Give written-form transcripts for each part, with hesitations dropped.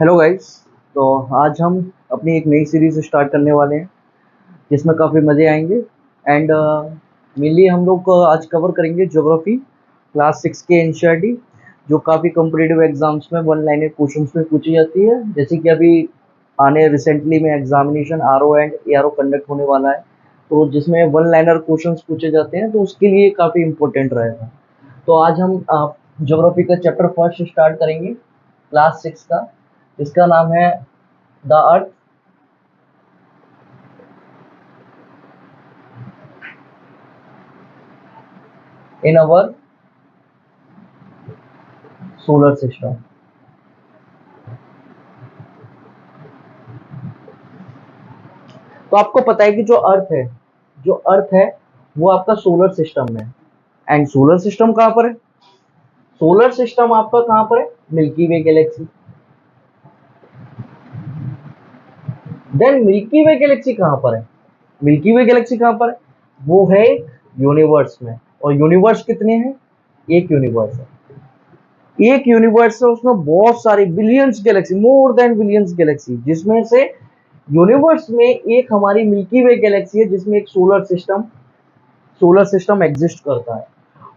Hello guys. तो आज हम अपनी एक नई सीरीज स्टार्ट करने वाले हैं जिसमें काफ़ी मज़े आएंगे एंड मेनली हम लोग आज कवर करेंगे ज्योग्राफी क्लास 6 के एनसीईआरटी जो काफ़ी कॉम्पिटिटिव एग्जाम्स में वन लाइनर क्वेश्चंस में पूछी जाती है। जैसे कि अभी आने रिसेंटली में examination RO and ARO conduct होने वाला है, तो जिसमें वन लाइनर क्वेश्चंस पूछे जाते हैं, तो उसके लिए काफ़ी इम्पोर्टेंट रहेगा। तो आज हम ज्योग्राफी का चैप्टर फर्स्ट स्टार्ट करेंगे क्लास 6 का। इसका नाम है the earth in our solar system. तो आपको पता है कि जो अर्थ है वो आपका सोलर सिस्टम में है। एंड सोलर सिस्टम कहाँ पर है? सोलर सिस्टम आपका कहाँ पर है? मिल्की वे गैलेक्सी। देन मिल्की वे गैलेक्सी कहाँ पर है? मिल्की वे गैलेक्सी कहाँ पर है? वो है एक यूनिवर्स में। और यूनिवर्स कितने हैं? एक यूनिवर्स है। एक यूनिवर्स है, उसमें बहुत सारी billions Galaxy, more than billions Galaxy, जिसमें से यूनिवर्स में एक हमारी मिल्की वे गैलेक्सी है जिसमें एक सोलर सिस्टम एग्जिस्ट करता है।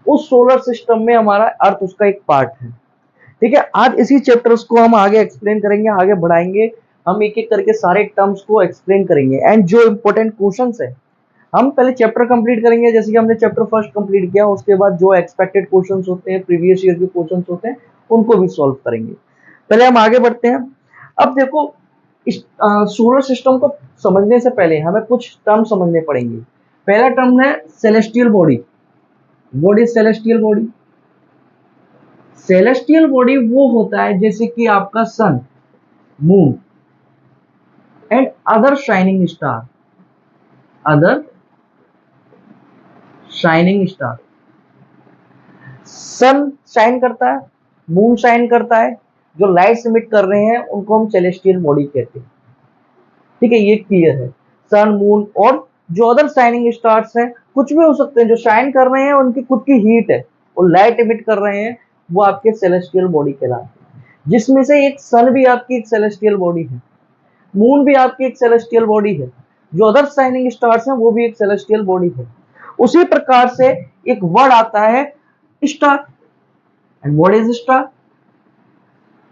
उस सोलर सिस्टम में हमारा अर्थ उसका एक पार्ट है। ठीक है, आज इसी चैप्टर्स को हम आगे एक्सप्लेन करेंगे, आगे बढ़ाएंगे। हम एक एक करके सारे टर्म्स को एक्सप्लेन करेंगे एंड जो इंपॉर्टेंट क्वेश्चंस है हम पहले चैप्टर कंप्लीट करेंगे। जैसे कि हमने चैप्टर फर्स्ट कंप्लीट किया, उसके बाद जो एक्सपेक्टेड क्वेश्चंस होते हैं, प्रीवियस ईयर के क्वेश्चंस होते हैं, उनको भी सॉल्व करेंगे। पहले हम आगे बढ़ते हैं। अब देखो, इस सोलर सिस्टम को समझने से पहले हमें कुछ टर्म समझने पड़ेंगे। पहला टर्म है celestial body. What is celestial body? Celestial body वो होता है जैसे कि आपका sun, moon and other shining star. Other shining star, sun shine करता है, मून शाइन करता है, जो लाइट इमिट कर रहे हैं उनको हम सेलेस्टियल बॉडी कहते हैं। ठीक है, ये क्लियर है। सन, मून और जो अदर शाइनिंग स्टार्स हैं, कुछ भी हो सकते हैं, जो शाइन कर रहे हैं उनकी खुद की हीट है और लाइट इमिट कर रहे हैं, वो आपके सेलेस्टियल बॉडी कहलाते हैं। जिसमें से एक सन भी आपकी एक सेलेस्टियल बॉडी है, मून भी आपकी एक सेलेस्टियल बॉडी है, जो अदर शाइनिंग स्टार्स हैं वो भी एक सेलेस्टियल बॉडी है। उसी प्रकार से एक वर्ड आता है star. And what is star?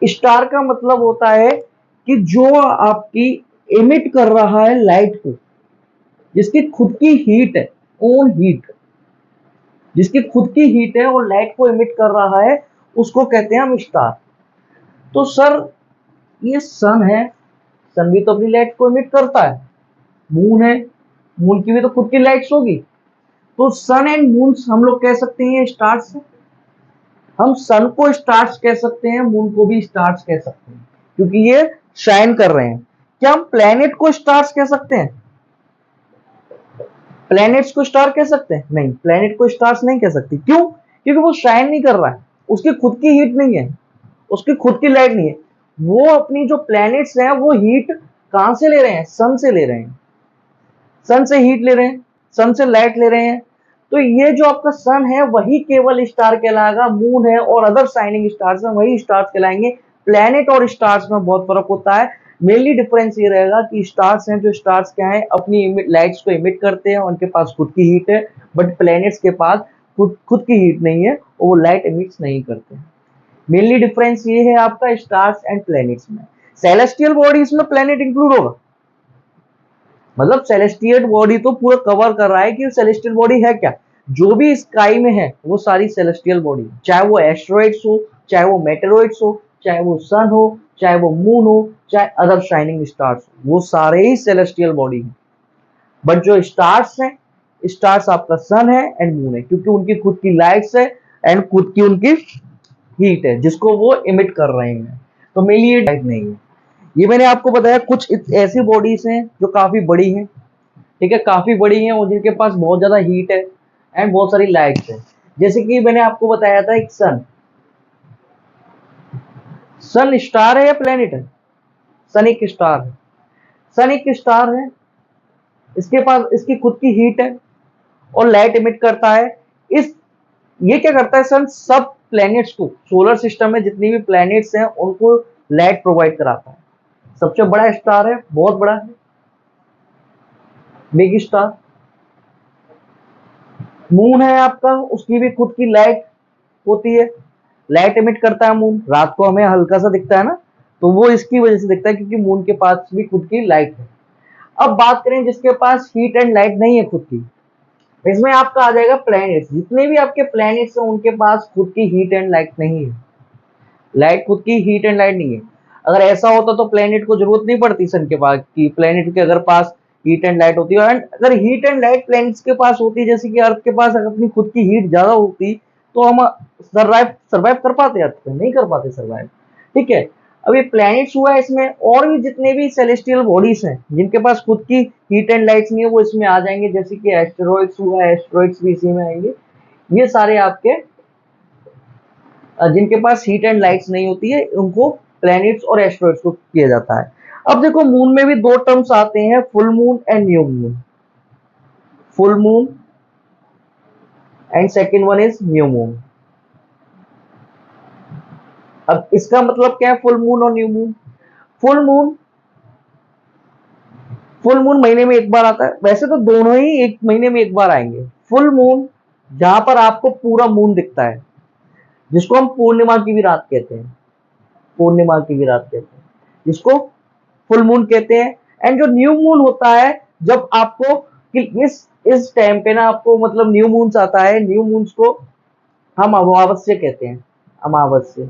Star का मतलब होता है कि जो आपकी एमिट कर रहा है लाइट को, जिसकी खुद की हीट है, ओन हीट, जिसकी खुद की हीट है और लाइट को एमिट कर रहा है, उसको कहते हैं हम स्टार। तो सर, ये सन है, सन भी तो अपनी लाइट को एमिट करता है। मून है, मून की भी तो खुद की लाइट्स होगी। तो सन एंड मून हम लोग कह सकते हैं स्टार्स है। हम सन को स्टार्स कह सकते हैं, मून को भी स्टार्स कह सकते हैं, क्योंकि ये शाइन कर रहे हैं। क्या हम प्लैनेट को स्टार्स कह सकते हैं? प्लैनेट्स को स्टार कह सकते हैं? नहीं, प्लैनेट को स्टार्स नहीं कह सकते। क्यों? क्योंकि वो शाइन नहीं कर रहा है, उसकी खुद की हीट नहीं है, उसकी खुद की लाइट नहीं है। वो अपनी जो प्लैनेट्स हैं वो हीट कहां से ले रहे हैं? सन से ले रहे हैं। सन से हीट ले रहे हैं, सन से लाइट ले रहे हैं। तो ये जो आपका सन है वही केवल स्टार कहलाएगा। मून है और अदर शाइनिंग स्टार्स हैं वही स्टार्स कहलाएंगे। प्लैनेट और स्टार्स में बहुत फर्क होता है। मेनली डिफरेंस ये रहेगा कि स्टार्स हैं, जो स्टार्स क्या है, अपनी लाइट्स को इमिट करते हैं, उनके पास खुद की हीट है। बट प्लैनेट्स के पास खुद की हीट नहीं है और वो लाइट इमिट्स नहीं करते हैं। मेनली डिफरेंस ये है आपका स्टार्स एंड प्लैनेट्स में। सेलेस्टियल बॉडीज में प्लैनेट इंक्लूड होगा, मतलब सेलेस्टियल बॉडी तो पूरा कवर कर रहा है कि सेलेस्टियल बॉडी है क्या। जो भी स्काई में है वो सारी सेलेस्टियल बॉडी, चाहे वो एस्ट्रॉइड्स हो, चाहे वो मेटेरॉइड्स हो, चाहे वो सन हो, चाहे वो मून हो, चाहे अदर शाइनिंग स्टार्स हो, वो सारे ही सेलेस्टियल बॉडी हैं। बट जो स्टार्स हैं, स्टार्स आपका सन है एंड मून है, क्योंकि उनकी खुद की लाइट्स है एंड खुद की उनकी हीट है जिसको वो इमिट कर रहे हैं। तो मेरे लिए लाइट नहीं है। ये मैंने आपको बताया कुछ ऐसी बॉडीज हैं जो काफी बड़ी हैं। ठीक है, काफी बड़ी हैं और जिनके पास बहुत ज्यादा हीट है एंड बहुत सारी लाइट्स है। जैसे कि मैंने आपको बताया था एक सन। सन स्टार है या प्लेनेट है? सन एक स्टार है। सन एक स्टार है, इसके पास इसकी खुद की हीट है और लाइट इमिट करता है। इस ये क्या करता है सन? सब प्लैनेट्स को, सोलर सिस्टम में जितनी भी प्लैनेट्स हैं उनको लाइट प्रोवाइड कराता है। सबसे बड़ा स्टार है, बहुत बड़ा है, बिग स्टार। मून है आपका, उसकी भी खुद की लाइट होती है, लाइट एमिट करता है मून। रात को हमें हल्का सा दिखता है ना, तो वो इसकी वजह से दिखता है क्योंकि मून के पास भी खुद की लाइट है। अब बात करें जिसके पास हीट एंड लाइट नहीं है खुद की, इसमें आपका आ जाएगा प्लैनेट्स। जितने भी आपके प्लैनेट्स हैं उनके पास खुद की हीट एंड लाइट नहीं है, लाइट खुद की हीट एंड लाइट नहीं है। अगर ऐसा होता तो प्लेनेट को जरूरत नहीं पड़ती सन के पास कि प्लेनेट के अगर पास हीट एंड लाइट होती है। एंड अगर हीट एंड लाइट प्लैनेट्स के पास होती, जैसे कि अर्थ के पास अगर अपनी खुद की हीट ज्यादा होती, तो हम सर्वाइव कर पाते अर्थ पे, नहीं कर पाते सर्वाइव। ठीक है, अब ये प्लैनेट्स हुआ, इसमें और भी जितने भी सेलेस्टियल बॉडीज हैं जिनके पास खुद की हीट एंड लाइट्स नहीं है वो इसमें आ जाएंगे। जैसे कि एस्टेरॉइड्स हुआ, एस्टेरॉइड्स भी इसी में आएंगे। ये सारे आपके जिनके पास हीट एंड लाइट्स नहीं होती है उनको प्लैनेट्स और एस्टेरॉइड्स को किया जाता है। अब देखो मून में भी दो टर्म्स आते हैं, full moon and new moon. Full moon and second one is new moon. अब इसका मतलब क्या है फुल मून और new moon? Full moon, full moon महीने में एक बार आता है, वैसे तो दोनों ही एक महीने में एक बार आएंगे। फुल मून जहां पर आपको पूरा मून दिखता है, जिसको हम पूर्णिमा की भी रात कहते हैं, पूर्णिमा की भी रात कहते हैं, जिसको फुल मून कहते हैं। एंड जो न्यू मून होता है, जब आपको कि इस टाइम पे ना आपको मतलब न्यू मून्स आता है, न्यू मून्स को हम अमावस्या कहते हैं, अमावस्या।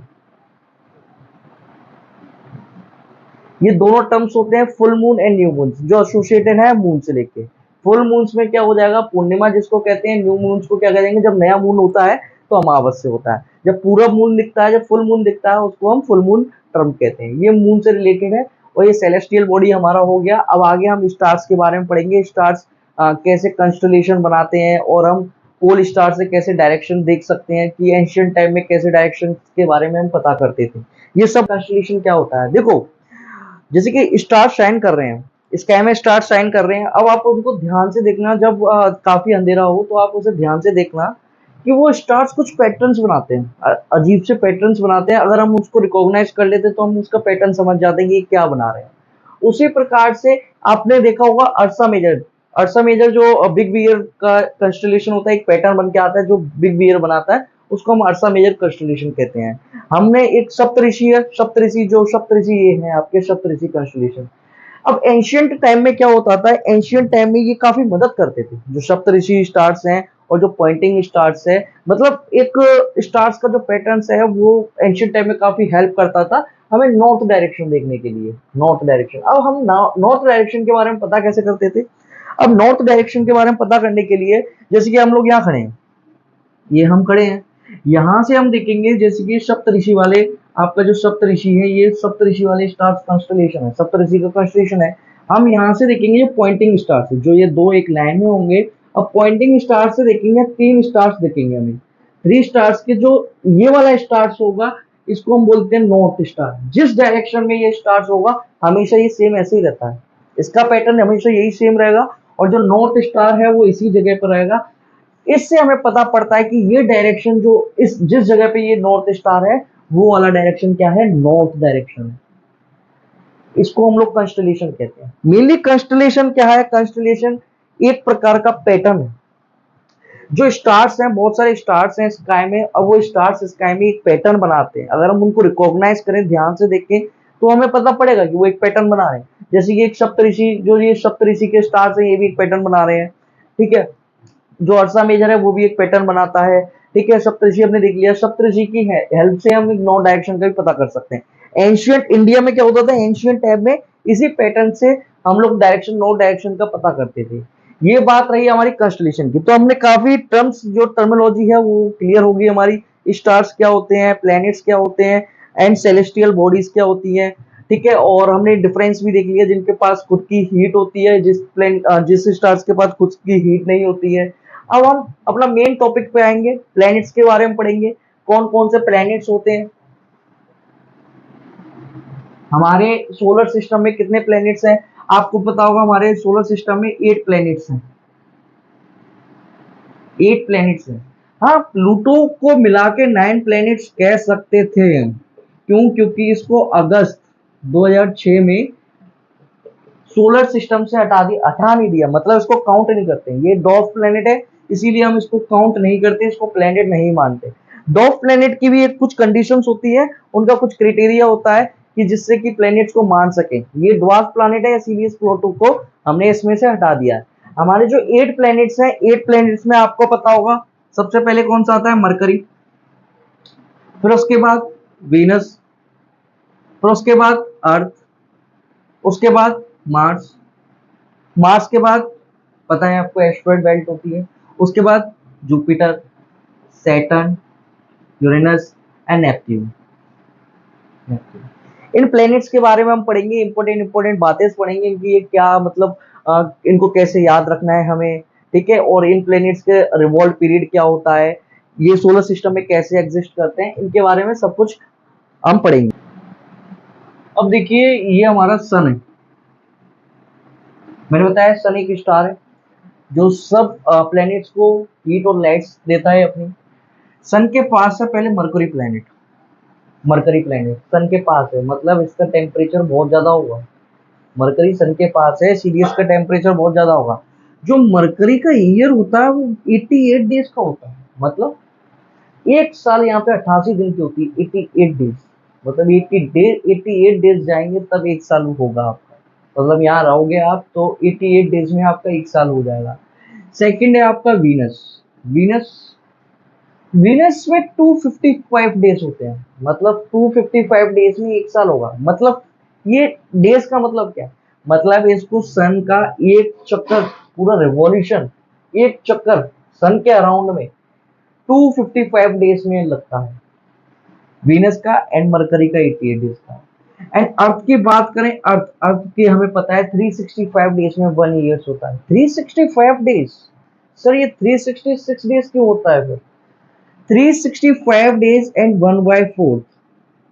ये दोनों टर्म्स होते हैं full moon and new moon, जो एसोसिएटेड है मून से लेके। फुल मून्स में क्या हो जाएगा, पूर्णिमा जिसको कहते हैं। न्यू मून्स को क्या कहेंगे, जब नया मून होता है तो अमावस्या होता है। जब पूरा मून दिखता है, जब फुल मून दिखता है, उसको हम फुल मून टर्म कहते हैं। ये मून से रिलेटेड है। और ये सेलेस्टियल बॉडी हमारा हो गया। अब आगे हम स्टार्स के बारे में पढ़ेंगे, स्टार्स कैसे कंस्टलेशन बनाते हैं, और हम पोल स्टार से कैसे डायरेक्शन देख सकते हैं, कि एंशियंट टाइम में कैसे डायरेक्शन के बारे में हम पता करते थे। ये सब कंस्टलेशन क्या होता है, देखो जैसे कि स्टार शाइन कर रहे हैं, स्काई में स्टार शाइन कर रहे हैं। अब आप उनको ध्यान से देखना, जब काफी अंधेरा हो तो आप उसे ध्यान से देखना कि वो स्टार्स कुछ पैटर्न्स बनाते हैं, अजीब से पैटर्न्स बनाते हैं। अगर हम उसको रिकॉग्नाइज कर लेते तो हम उसका पैटर्न समझ जाते हैं कि ये क्या बना रहे हैं। उसी प्रकार से आपने देखा होगा अर्सा मेजर, अर्सा मेजर जो बिग बियर का कंस्टलेशन होता है, एक पैटर्न बन के आता है जो बिग बियर बनाता है, उसको हम अर्सा मेजर कंस्टलेशन कहते हैं। हमने एक सप्तऋषि है, सप्तऋषि जो सप्तऋषि ये है आपके सप्तऋषि कंस्टलेशन। अब एंशियंट टाइम में क्या होता था, एंशियंट टाइम में ये काफी मदद करते थे, जो सप्तऋषि स्टार्स हैं और जो पॉइंटिंग स्टार्स है, मतलब एक स्टार्स का जो पैटर्न है वो एंशियंट टाइम में काफी हेल्प करता था हमें नॉर्थ डायरेक्शन देखने के लिए, नॉर्थ डायरेक्शन। अब हम नॉर्थ डायरेक्शन के बारे में पता कैसे करते थे? अब नॉर्थ डायरेक्शन के बारे में पता करने के लिए, जैसे कि हम लोग यहाँ खड़े हैं, ये हम खड़े हैं, यहां से हम देखेंगे जैसे कि सप्तऋषि वाले, आपका जो सप्तऋषि है ये सप्तऋषि वाले स्टार्स कंस्टलेशन है, सप्तऋषि का कंस्टलेशन है। हम यहां से देखेंगे जो पॉइंटिंग स्टार्स है, जो ये दो एक लाइन में होंगे। अब पॉइंटिंग स्टार्स से देखेंगे, तीन स्टार्स देखेंगे हमें, थ्री स्टार्स के। जो ये वाला स्टार्स होगा इसको हम बोलते हैं नॉर्थ स्टार। जिस डायरेक्शन में ये स्टार्स होगा हमेशा ये सेम ऐसे ही रहता है, इसका पैटर्न हमेशा यही सेम रहेगा, और जो नॉर्थ स्टार है वो इसी जगह पर रहेगा। इससे हमें पता पड़ता है कि ये डायरेक्शन जो इस जिस जगह पे ये नॉर्थ स्टार है वो वाला डायरेक्शन क्या है, नॉर्थ डायरेक्शन है। इसको हम लोग कंस्टलेशन कहते हैं। मेनली कंस्टलेशन क्या है, कंस्टलेशन एक प्रकार का पैटर्न है। जो स्टार्स हैं, बहुत सारे स्टार्स हैं स्काई में, अब वो स्टार्स स्काई में एक पैटर्न बनाते हैं। अगर हम उनको रिकॉग्नाइज करें, ध्यान से देखें, तो हमें पता पड़ेगा कि वो एक पैटर्न बना रहे हैं। जैसे कि एक सप्तऋषि, जो ये सप्तऋषि के स्टार्स हैं ये भी एक पैटर्न बना रहे हैं। ठीक है, जो अर्सा मेजर है वो भी एक पैटर्न बनाता है। ठीक है, सप्तऋषि हमने देख लिया, सप्तऋषि की हेल्प से हम नॉर्थ डायरेक्शन का भी पता कर सकते हैं। एंशियंट इंडिया में क्या होता था, एंशियंट टाइम में इसी पैटर्न से हम लोग डायरेक्शन, नॉर्थ डायरेक्शन का पता करते थे। ये बात रही हमारी कंस्टलेशन की। तो हमने काफी टर्म्स, जो टर्मिनोलॉजी है वो क्लियर होगी हमारी। स्टार्स क्या होते हैं, प्लैनेट्स क्या होते हैं, एंड सेलेस्टियल बॉडीज क्या होती हैं। ठीक है, और हमने डिफरेंस भी देख लिया, जिनके पास खुद की हीट होती है, जिस स्टार्स के पास खुद की हीट नहीं होती है। अब हम अपना मेन टॉपिक पे आएंगे, प्लैनेट्स के बारे में पढ़ेंगे। कौन कौन से प्लैनेट्स होते हैं, हमारे सोलर सिस्टम में कितने प्लैनेट्स हैं? आपको पता होगा हमारे सोलर सिस्टम में 8 प्लैनेट्स हैं, 8 प्लैनेट्स हैं। हाँ, प्लूटो को मिला के 9 प्लैनेट्स कह सकते थे, क्यों? क्योंकि इसको अगस्त 2006 में सोलर सिस्टम से हटा नहीं दिया, मतलब इसको काउंट नहीं करते। ये डॉर्फ प्लेनेट है, इसीलिए हम इसको काउंट नहीं करते, इसको प्लेनेट नहीं मानते। डॉर्फ प्लेनेट की भी एक कुछ कंडीशंस होती है, उनका कुछ क्राइटेरिया होता है कि जिससे कि प्लेनेट्स को मान सके। ये ड्वार्फ प्लेनेट है, इसीलिए इस प्लूटो को हमने इसमें से हटा दिया है। हमारे जो 8 प्लेनेट्स हैं, 8 प्लेनेट्स में आपको पता होगा सबसे पहले कौन सा आता है? मरकरी, फिर उसके बाद वीनस, फिर उसके बाद अर्थ, उसके बाद मार्स, मार्स के बाद पता है आपको एस्टेरॉयड बेल्ट होती है, उसके बाद Jupiter, Saturn, Uranus and Neptune. In planets के बारे में हम पढ़ेंगे, इंपॉर्टेंट बातें पढ़ेंगे, इनकी ये क्या मतलब, इनको कैसे याद रखना है हमें, ठीक है, और इन प्लैनेट्स के रिवॉल्व पीरियड क्या होता है, ये सोलर सिस्टम में कैसे एग्जिस्ट करते हैं, इनके बारे में सब कुछ हम पढ़ेंगे। अब देखिए, ये हमारा सन है, मैंने बताया सन एक स्टार है जो सब प्लैनेट्स को हीट और लाइट्स देता है अपनी। सन के पास है पहले Mercury planet, Mercury planet sun के पास है, मतलब इसका टेम्परेचर बहुत ज्यादा होगा। मरकरी सन के पास है, इसीलिए इसका टेम्परेचर बहुत ज्यादा होगा। जो मरकरी का ईयर होता है वो 88 डेज का होता है, मतलब एक साल यहाँ पे 88 दिन की होती है, 88 डेज, मतलब 88 डेज जाएंगे तब एक साल होगा आपका, मतलब यहाँ रहोगे आप तो 88 डेज में आपका एक साल हो जाएगा। सेकंड है आपका वीनस, वीनस वीनस में 255 डेज होते हैं, मतलब 255 डेज में एक साल होगा। मतलब ये डेज का मतलब क्या, मतलब इसको सन का एक चक्कर, पूरा रिवॉल्यूशन, एक चक्कर सन के अराउंड में 255 डेज में लगता है वीनस का, एंड मरकरी का 88 डेज का। एंड अर्थ की बात करें, अर्थ अर्थ की हमें पता है 365 डेज में 1 ईयर्स होता है। 365 डेज, सर ये 366 डेज क्यों होता है फिर? 365 डेज एंड 1/4,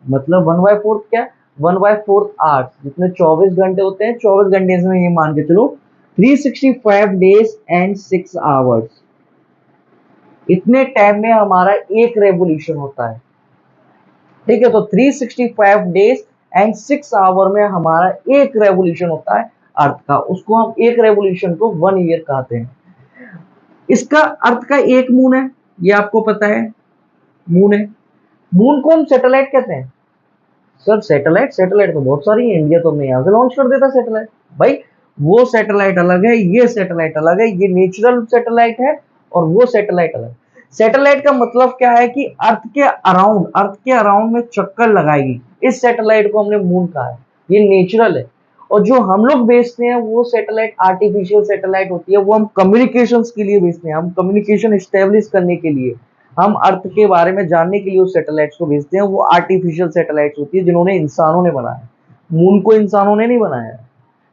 मतलब 1/4 क्या? 1/4 आवर्स, जितने 24 घंटे होते हैं, 24 घंटे में ये मान के चलो 365 डेज एंड 6 आवर्स, इतने टाइम में हमारा एक रेवोल्यूशन होता है, ठीक है। तो 365 डेज एंड 6 आवर में हमारा एक रेवोल्यूशन होता है अर्थ का, उसको हम एक रेवोल्यूशन को 1 ईयर कहते हैं। इसका अर्थ का एक मून है, ये आपको पता है, मून है। मून को हम सैटेलाइट कहते हैं। सर सैटेलाइट, सैटेलाइट तो बहुत सारी है, इंडिया तो हमने यहाँ से लॉन्च कर देता सैटेलाइट। भाई वो सैटेलाइट अलग है, ये सैटेलाइट अलग है, ये नेचुरल सैटेलाइट है और वो सैटेलाइट अलग। सैटेलाइट का मतलब क्या है कि अर्थ के अराउंड में चक्कर लगाएगी, इस सैटेलाइट को हमने मून कहा है, ये नेचुरल है। और जो हम लोग भेजते हैं वो सैटेलाइट आर्टिफिशियल सैटेलाइट होती है, वो हम कम्युनिकेशंस के लिए भेजते हैं, हम कम्युनिकेशन एस्टेब्लिश करने के लिए, हम अर्थ के बारे में जानने के लिए उस सैटेलाइट्स को भेजते हैं। वो आर्टिफिशियल सैटेलाइट्स होती है जिन्होंने इंसानों ने बनाया, मून को इंसानों ने नहीं बनाया है,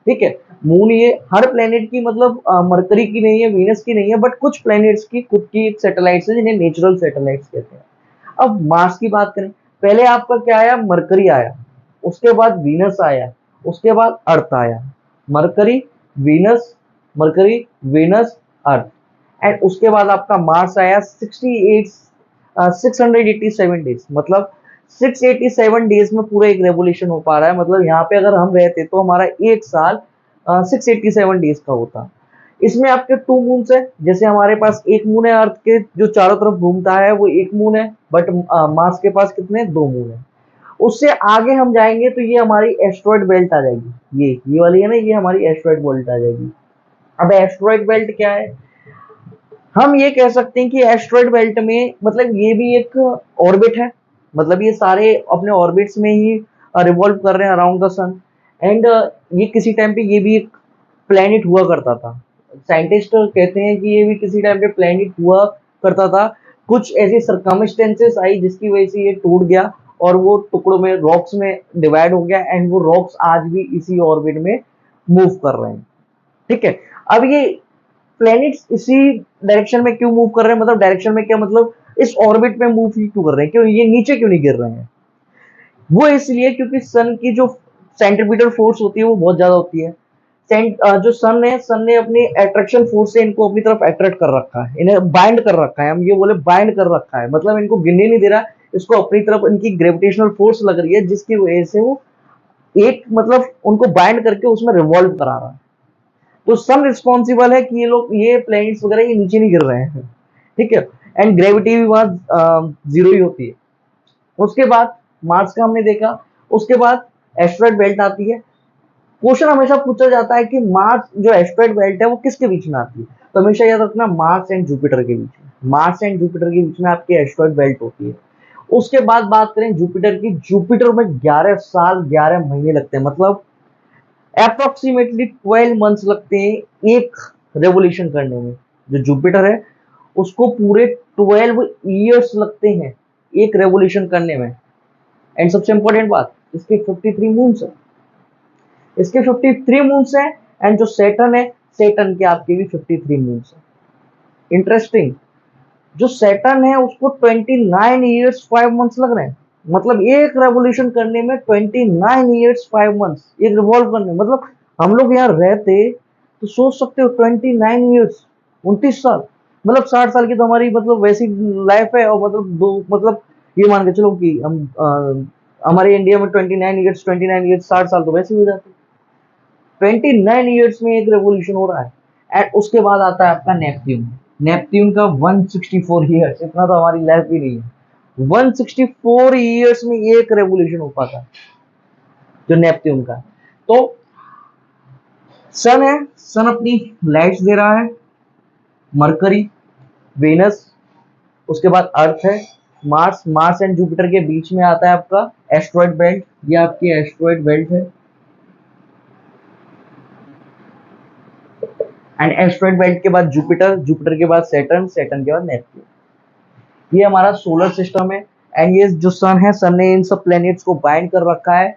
ठीक है। मून ये हर प्लेनेट की, मतलब मरकरी की नहीं है, वीनस की नहीं है, बट कुछ प्लेनेट्स की खुद की एक सैटेलाइट्स है जिन्हें नेचुरल सैटेलाइट्स कहते हैं। अब मार्स की बात करें, पहले आपका क्या आया? मरकरी आया, उसके बाद वीनस आया, उसके बाद अर्थ आया। Mercury, Venus, mercury, Venus, earth, and उसके बाद आपका मार्स आया 687 डेज, मतलब 687 डेज में पूरा एक रेवोल्यूशन हो पा रहा है। मतलब यहाँ पे अगर हम रहते तो हमारा एक साल 687 डेज का होता। इसमें आपके 2 मून्स है, जैसे हमारे पास एक मून है अर्थ के जो चारों तरफ घूमता है, वो एक मून है, बट मार्स के पास कितने? 2 मून है। उससे आगे हम जाएंगे तो ये हमारी एस्ट्रॉयड बेल्ट आ जाएगी, ये वाली है ना, ये हमारी एस्ट्रॉयड बेल्ट आ जाएगी। अब एस्ट्रॉयड बेल्ट क्या है? हम ये कह सकते हैं कि एस्ट्रॉयड बेल्ट में, मतलब ये भी एक ऑर्बिट है, मतलब ये सारे अपने ऑर्बिट्स में ही रिवॉल्व कर रहे हैं अराउंड द सन। एंड ये किसी टाइम पे ये भी एक प्लेनेट हुआ करता था। साइंटिस्ट कहते हैं कि ये भी किसी टाइम पे प्लेनेट हुआ करता था, कुछ ऐसी सरकमस्टेंसेस आई जिसकी वजह से ये टूट गया और वो टुकड़ों में, रॉक्स में डिवाइड हो गया, एंड वो रॉक्स आज भी इसी ऑर्बिट में मूव कर रहे हैं, ठीक है। अब ये प्लैनेट्स इसी डायरेक्शन में क्यों मूव कर रहे हैं, मतलब डायरेक्शन में क्या मतलब, इस ऑर्बिट में मूव क्यों कर रहे हैं, क्यों ये नीचे क्यों नहीं गिर रहे हैं? वो इसलिए क्योंकि सन की जो सेंट्रीपिटल फोर्स होती है वो बहुत ज्यादा होती है। जो सन ने अपनी अट्रैक्शन फोर्स से इनको अपनी तरफ अट्रैक्ट कर रखा है, इन्हें बाइंड कर रखा है, हम ये बोले बाइंड कर रखा है, मतलब इनको गिरने नहीं दे रहा, इसको अपनी तरफ इनकी ग्रेविटेशनल फोर्स लग रही है, जिसकी वजह से वो एक मतलब उनको बाइंड करके उसमें रिवॉल्व करा रहा है। तो सन रिस्पॉन्सिबल है कि ये लोग ये प्लैनेट्स वगैरह ये नीचे नहीं गिर रहे हैं, ठीक है। एंड ग्रेविटी भी वहां जीरो ही होती है। उसके बाद मार्स का हमने देखा, उसके बाद एस्ट्रॉइड बेल्ट आती है। क्वेश्चन हमेशा पूछा जाता है कि मार्स जो एस्ट्रॉइड बेल्ट है वो किसके बीच में आती है, तो हमेशा याद रखना मार्स एंड जुपिटर के बीच में, मार्स एंड जुपिटर के बीच में आपकी एस्ट्रॉइड बेल्ट होती है। उसके बाद बात करें जुपिटर की, जुपिटर में 11 साल 11 महीने लगते हैं, मतलब अप्रोक्सीमेटली 12 मंथ्स लगते हैं एक रेवोल्यूशन करने में। जो जुपिटर है उसको पूरे 12 ईयर्स लगते हैं एक रेवोल्यूशन करने में। एंड सबसे इंपॉर्टेंट बात, इसके 53 मून्स है, इसके 53 मून्स है। एंड जो सेटर्न है, सेटर्न के आपके भी 53 मून्स है। इंटरेस्टिंग, जो सैटर्न है उसको 29 ईयर्स 5 मंथ्स लग रहे हैं, मतलब एक रेवोल्यूशन करने में 29 ईयर्स 5 मंथ्स, एक रिवॉल्व करने में। मतलब हम लोग यहाँ रहते तो सोच सकते हो 29 ईयर्स, 29 साल, मतलब 60 साल की तो हमारी मतलब वैसी लाइफ है। और मतलब दो मतलब ये मान के चलो कि हम हमारे इंडिया में 29 ईयर्स 60 साल तो वैसे ही हो जाते। 29 ईयर्स में एक रेवोल्यूशन हो रहा है। एंड उसके बाद आता है आपका नेपट्यून। नेपट्यून का 164 ईयर्स, इतना तो हमारी लाइफ भी नहीं है। 164 ईयर्स में एक रेवोल्यूशन हो पाता है जो नेपट्यून का। तो सन है, सन अपनी लाइट्स दे रहा है, मरकरी, वेनस, उसके बाद अर्थ है, मार्स, मार्स एंड जुपिटर के बीच में आता है आपका एस्ट्रॉइड बेल्ट, ये आपकी एस्ट्रॉइड बेल्ट है। एंड एस्ट्रॉइड बेल्ट के बाद जुपिटर, जुपिटर के बाद सैटर्न, सैटर्न के बाद नेपट्यून। ये हमारा सोलर सिस्टम है। एंड ये जो सन है, सन ने इन सब प्लैनेट्स को बाइंड कर रखा है,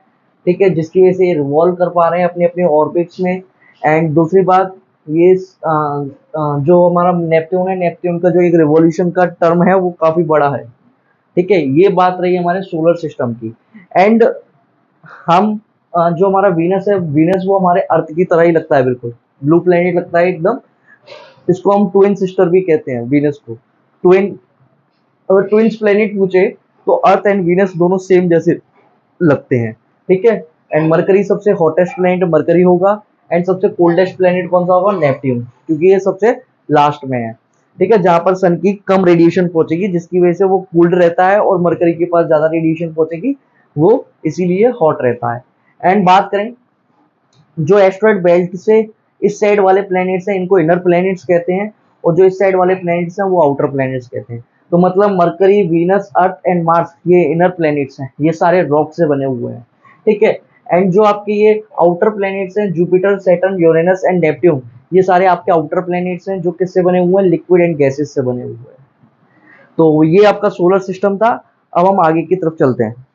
ठीक है, जिसकी वजह से ये रिवॉल्व कर पा रहे हैं अपने अपने ऑर्बिट्स में। एंड दूसरी बात, ये जो हमारा नेपट्यून है, नेपट्यून का जो एक रिवॉल्यूशन का टर्म है वो काफी बड़ा है, ठीक है। ये बात रही हमारे सोलर सिस्टम की। एंड हम जो हमारा वीनस है, वीनस वो हमारे अर्थ की तरह ही लगता है, बिल्कुल ब्लू प्लेनेट लगता है एकदम। इसको हम ट्विन सिस्टर भी कहते हैं वीनस को। ट्विन, अगर ट्विन्स प्लेनेट पूछे तो अर्थ एंड वीनस दोनों सेम जैसे लगते हैं, ठीक है। एंड मरकरी सबसे हॉटेस्ट प्लेनेट मरकरी होगा। एंड सबसे कोल्डेस्ट प्लेनेट कौन सा होगा, नेपट्यून, क्योंकि ये सबसे लास्ट में है, ठीक है, जहां पर सन की कम रेडिएशन पहुंचेगी, जिसकी वजह से वो कूल्ड रहता है, और मरकरी के पास ज्यादा रेडिएशन पहुंचेगी, वो इसीलिए हॉट रहता है। एंड बात करें जो एस्ट्रॉइड बेल्ट से इस साइड वाले प्लैनेट्स हैं, इनको इनर प्लैनेट्स कहते हैं, और जो इस साइड वाले प्लैनेट्स हैं वो आउटर प्लैनेट्स कहते हैं। तो मतलब mercury, Venus, earth and Mars ये इनर प्लैनेट्स हैं, ये सारे रॉक से बने हुए हैं, ठीक है। एंड जो आपके ये आउटर प्लैनेट्स हैं, Jupiter, Saturn, Uranus and Neptune, ये सारे आपके आउटर प्लैनेट्स हैं जो किससे बने हुए हैं, लिक्विड एंड गैसेस से बने हुए हैं। तो ये आपका सोलर सिस्टम था। अब हम आगे की तरफ चलते हैं।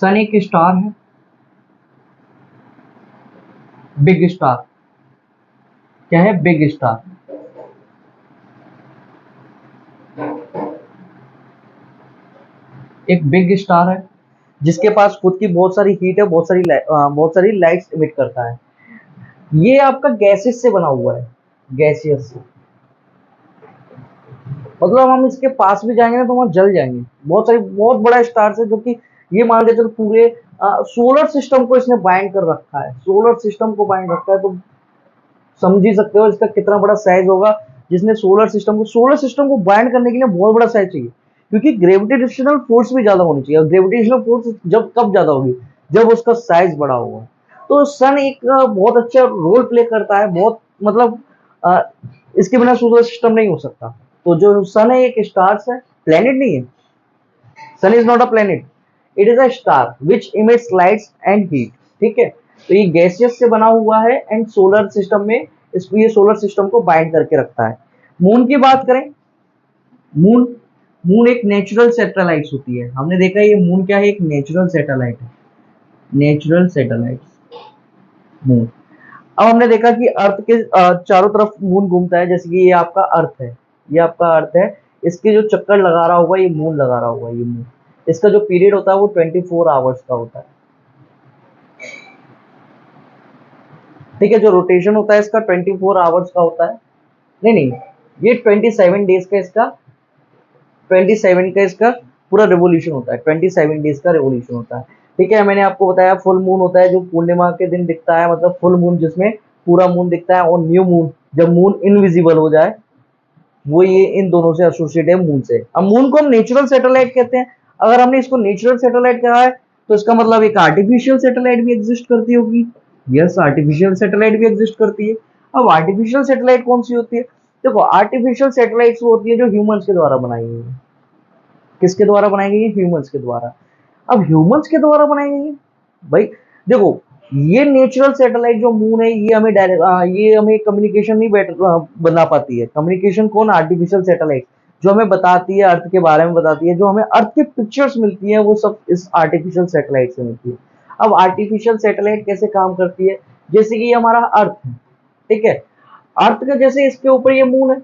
सन एक स्टार है, बिग स्टार। क्या है, बिग स्टार। एक बिग स्टार है जिसके पास खुद की बहुत सारी हीट है, बहुत सारी लाइट्स इमिट करता है। ये आपका गैसेस से बना हुआ है, गैसियस से, मतलब हम इसके पास भी जाएंगे ना तो वहां जल जाएंगे। बहुत बड़ा स्टार है, जो कि ये मान के चलो पूरे सोलर सिस्टम को इसने बाइंड कर रखा है, सोलर सिस्टम को बाइंड रखा है। तो समझ ही सकते हो इसका कितना बड़ा साइज होगा, जिसने सोलर सिस्टम को बाइंड करने के लिए बहुत बड़ा साइज चाहिए, क्योंकि ग्रेविटेशनल फोर्स भी ज्यादा होनी चाहिए। और ग्रेविटेशनल फोर्स जब कब ज्यादा होगी, जब उसका साइज बड़ा होगा। तो सन एक बहुत अच्छा रोल प्ले करता है, बहुत मतलब अ, इसके बिना सोलर सिस्टम नहीं हो सकता। तो जो सन है एक स्टार है, प्लेनेट नहीं है। Sun is not a planet, it is a star which emits lights and heat, ठीक है। तो ये गैसियस से बना हुआ है, एंड सोलर सिस्टम में इसको, ये सोलर सिस्टम को बाइंड करके रखता है। मून की बात करें, मून, मून एक नेचुरल सैटेलाइट होती है। हमने देखा है ये मून क्या है, एक नेचुरल सैटेलाइट है, नेचुरल सैटेलाइट मून। अब हमने देखा कि अर्थ के चारों तरफ मून घूमता है, जैसे कि ये आपका अर्थ है, ये आपका अर्थ है, इसके जो चक्कर लगा रहा होगा ये मून लगा रहा होगा, ये मून। इसका जो पीरियड होता है वो 24 आवर्स का होता है, ठीक है। जो रोटेशन होता है इसका 24 आवर्स का होता है, नहीं नहीं, ये 27 डेज का इसका 27 का इसका पूरा रेवोल्यूशन होता है, 27 डेज का रेवोल्यूशन होता है। ठीक है, मैंने आपको बताया फुल मून होता है जो पूर्णिमा के दिन दिखता है, मतलब फुल मून जिसमें पूरा मून दिखता है, और न्यू मून जब मून इनविजिबल हो जाए, वो ये इन दोनों से एसोसिएट है मून से। अब मून को हम नेचुरल सैटेलाइट कहते हैं। अगर हमने इसको नेचुरल सैटेलाइट कहा है तो इसका मतलब एक आर्टिफिशियल सैटेलाइट भी एग्जिस्ट करती होगी। यस, आर्टिफिशियल सैटेलाइट भी एग्जिस्ट करती है। अब आर्टिफिशियल सैटेलाइट कौन सी होती है? देखो, आर्टिफिशियल सैटेलाइट्स वो होती है जो ह्यूमंस के द्वारा बनाई गई है। किसके द्वारा बनाई गई है? ह्यूमंस के द्वारा। अब ह्यूमंस के द्वारा बनाई गई है भाई, देखो ये नेचुरल सैटेलाइट जो मून है ये हमें डायरेक्ट ये हमें कम्युनिकेशन नहीं बना पाती है। कम्युनिकेशन कौन? आर्टिफिशियल सैटेलाइट जो हमें बताती है, अर्थ के बारे में बताती है, जो हमें अर्थ की पिक्चर्स मिलती हैं वो सब इस आर्टिफिशियल सैटेलाइट से मिलती है। अब आर्टिफिशियल सैटेलाइट कैसे काम करती है? जैसे कि ये हमारा अर्थ है, ठीक है, अर्थ का जैसे इसके ऊपर ये मून है,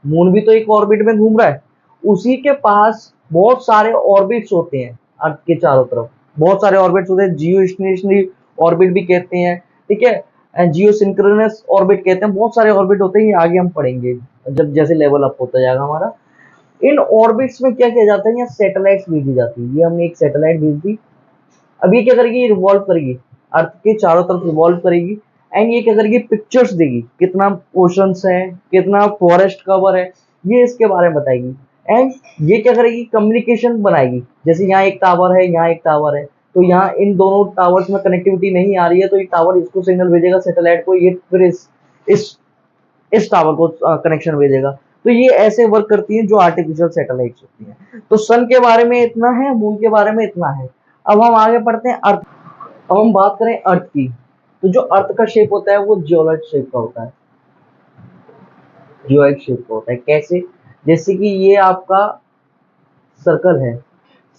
मून भी तो एक ऑर्बिट में घूम रहा है, उसी के पास बहुत सारे ऑर्बिट्स होते हैं अर्थ के चारों तरफ, बहुत सारे ऑर्बिट्स होते हैं, जियो स्टेशनरी ऑर्बिट भी कहते हैं, ठीक है, जियो सिंक्रोनस ऑर्बिट कहते हैं, बहुत सारे ऑर्बिट होते हैं, ये आगे हम पढ़ेंगे जब जैसे लेवल अप होता जाएगा हमारा। इन ऑर्बिट्स में क्या किया जाता है? यहाँ सैटेलाइट्स भेजी जाती है। ये हमने एक सैटेलाइट भेज दी, अब ये क्या करेगी? ये रिवॉल्व करेगी, अर्थ के चारों तरफ रिवॉल्व करेगी, एंड ये क्या करेगी? पिक्चर्स देगी, कितना ओशंस है, कितना फॉरेस्ट कवर है, ये इसके बारे में बताएगी। एंड ये क्या करेगी? कम्युनिकेशन बनाएगी। जैसे यहाँ एक टावर है, यहाँ एक टावर है, तो यहाँ इन दोनों टावर्स में कनेक्टिविटी नहीं आ रही है, तो ये टावर इसको सिग्नल भेजेगा सैटेलाइट को, ये फिर इस इस टावर को कनेक्शन भेजेगा। तो ये ऐसे वर्क करती है जो आर्टिफिशियल सैटेलाइट्स होती हैं। तो सन के बारे में इतना है, मून के बारे में इतना है। अब हम आगे पढ़ते हैं अर्थ। अब हम बात करें अर्थ की, तो जो अर्थ का शेप होता है वो जियोलॉइड शेप का होता है। जियोइड शेप का होता है कैसे? जैसे कि ये आपका सर्कल है,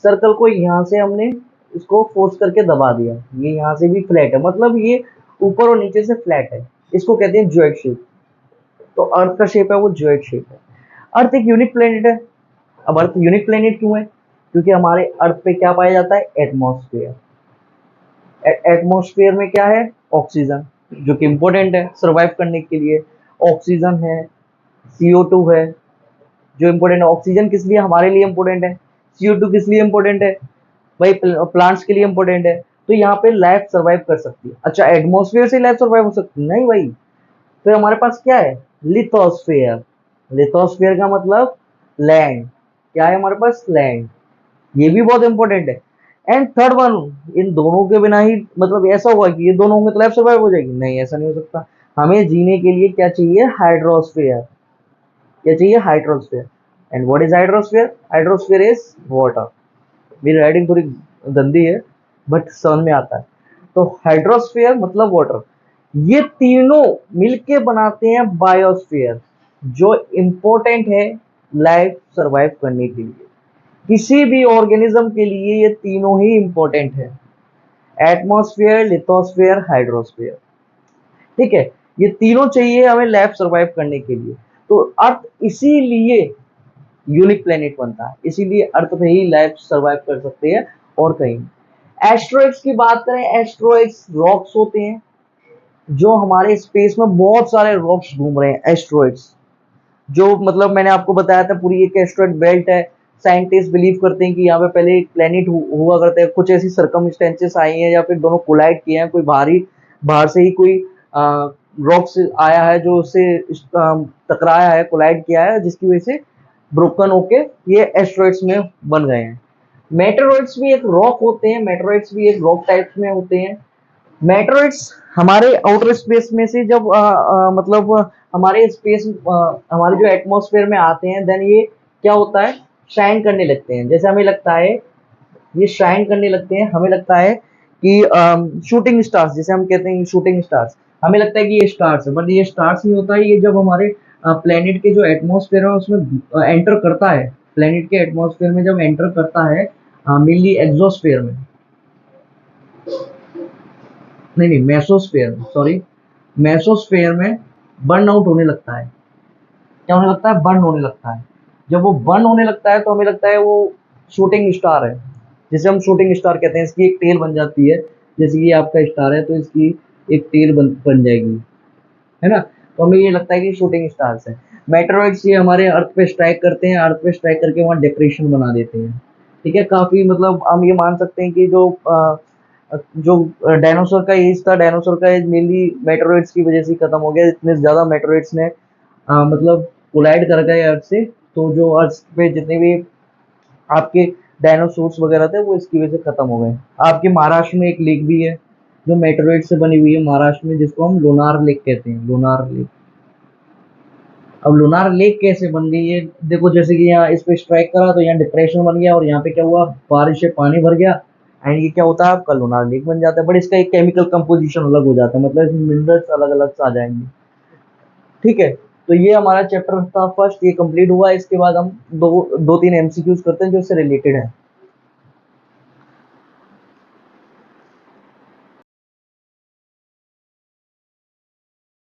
सर्कल को यहाँ से हमने इसको फोर्स करके दबा दिया, ये यहाँ से भी फ्लैट है, मतलब ये ऊपर और नीचे से फ्लैट है, इसको कहते हैं जियोइड शेप। तो अर्थ का शेप है वो जियोइड शेप है। अर्थ एक यूनिक प्लेनेट है। अब अर्थ यूनिक प्लेनेट क्यों है? क्योंकि हमारे अर्थ पे क्या पाया जाता है? एटमॉस्फेयर। एटमॉस्फेयर में क्या है? ऑक्सीजन, जो कि इंपॉर्टेंट है सरवाइव करने के लिए। ऑक्सीजन है, CO2 है, जो इंपॉर्टेंट है। ऑक्सीजन किस लिए हमारे लिए इंपॉर्टेंट है? CO2 किस लिए इंपॉर्टेंट है भाई? प्लांट्स के लिए इंपॉर्टेंट है। तो यहाँ पे लाइफ सर्वाइव कर सकती है। अच्छा, एटमॉस्फेयर से लाइफ सर्वाइव हो सकती है? नहीं भाई। फिर हमारे पास क्या है? लिथोस्फेयर। लिथोस्फेयर का मतलब लैंड। क्या है हमारे पास? लैंड। ये भी बहुत इंपॉर्टेंट है। एंड थर्ड वन, इन दोनों के बिना ही मतलब ऐसा होगा कि ये दोनों होंगे तो लाइफ सर्वाइव हो जाएगी? नहीं, ऐसा नहीं हो सकता। हमें जीने के लिए क्या चाहिए? हाइड्रोस्फेयर। क्या चाहिए? Hydrosphere. And what is hydrosphere? Hydrosphere is water. मेरी राइटिंग थोड़ी गंदी है बट समझ में आता है। तो हाइड्रोस्फेयर मतलब वाटर, ये तीनों मिलके बनाते हैं बायोस्फीयर, जो इंपॉर्टेंट है लाइफ सरवाइव करने के लिए। किसी भी ऑर्गेनिज्म के लिए ये तीनों ही इंपॉर्टेंट है, एटमॉस्फेयर, लिथोस्फेयर, हाइड्रोस्फेयर। ठीक है, ये तीनों चाहिए हमें लाइफ सरवाइव करने के लिए। तो अर्थ इसीलिए यूनिक प्लेनेट बनता है, इसीलिए अर्थ पे ही लाइफ सरवाइव कर सकते हैं और कहीं। एस्ट्रॉइड्स की बात करें, एस्ट्रॉइड्स रॉक्स होते हैं, जो हमारे स्पेस में बहुत सारे रॉक्स घूम रहे हैं। एस्ट्रॉइड्स जो मतलब मैंने आपको बताया था, पूरी एक एस्ट्रॉइड बेल्ट है। साइंटिस्ट बिलीव करते हैं कि यहाँ पे पहले एक प्लेनेट हुआ करता है, कुछ ऐसी सर्कमस्टेंसेस आई हैं या फिर दोनों कोलाइड किए हैं, कोई बाहर से ही कोई रॉक्स आया है जो उससे टकराया है, कोलाइड किया है, जिसकी वजह से ब्रोकन होके ये एस्ट्रॉइड्स में बन गए हैं। मेटेरॉइड्स भी एक रॉक होते हैं, मेटेरॉइड्स भी एक रॉक टाइप्स में होते हैं। मेटेरॉइड्स हमारे आउटर स्पेस में से जब मतलब हमारे स्पेस हमारे जो एटमॉस्फेयर में आते हैं, देन ये क्या होता है? शाइन करने लगते हैं। जैसे हमें लगता है ये शाइन करने लगते हैं, हमें लगता है कि शूटिंग स्टार्स, जैसे हम कहते हैं शूटिंग स्टार्स, हमें लगता है कि ये स्टार्स है, बट ये स्टार्स नहीं होता है। ये जब हमारे प्लेनेट के जो एटमॉस्फेयर है उसमें एंटर करता है, प्लेनेट के एटमॉस्फेयर में जब एंटर करता है, मेनली एक्सोस्फेयर में, नहीं मेसोस्फेयर में, सॉरी, मेसोस्फेयर में बर्न आउट होने लगता है। क्या होने लगता है? बर्न होने लगता है। जब वो बर्न होने लगता है तो हमें लगता है वो शूटिंग स्टार है, जिसे हम शूटिंग स्टार कहते हैं। इसकी एक टेल बन जाती है, जैसे कि आपका स्टार है तो इसकी एक टेल बन जाएगी, है ना? तो हमें ये लगता है कि शूटिंग स्टार्स है। मेटेरॉइड्स ये हमारे अर्थ पे स्ट्राइक करते हैं, अर्थ पे स्ट्राइक करके वहाँ डिप्रेशन बना देते हैं। ठीक है, काफी मतलब हम ये मान सकते हैं कि जो डायनासोर का एज था, डायनासोर का एज मेनली मेटेरॉइड्स की वजह से खत्म हो गया। इतने ज्यादा मेटेरॉइड्स ने मतलब कोलाइड कर गए अर्थ से, तो जो अर्थ पे जितने भी आपके डायनासोर्स वगैरह थे वो इसकी वजह से खत्म हो गए। आपके महाराष्ट्र में एक लेक भी है जो मेटेरॉइड से बनी हुई है महाराष्ट्र में, जिसको हम लोनार लेक कहते हैं, लोनार लेक। अब लोनार लेक कैसे बन गई है, देखो जैसे कि यहाँ इस पे स्ट्राइक करा तो यहाँ डिप्रेशन बन गया और यहाँ पे क्या हुआ, बारिश से पानी भर गया एंड ये क्या होता है आपका लोनार लेक बन जाता है। बट इसका एक केमिकल कंपोजिशन अलग हो जाता है, मतलब इसमें मिनरल्स अलग अलग से आ जाएंगे। ठीक है, तो ये हमारा चैप्टर था फर्स्ट, ये कंप्लीट हुआ। इसके बाद हम दो तीन एमसीक्यूज करते हैं जो इससे रिलेटेड है।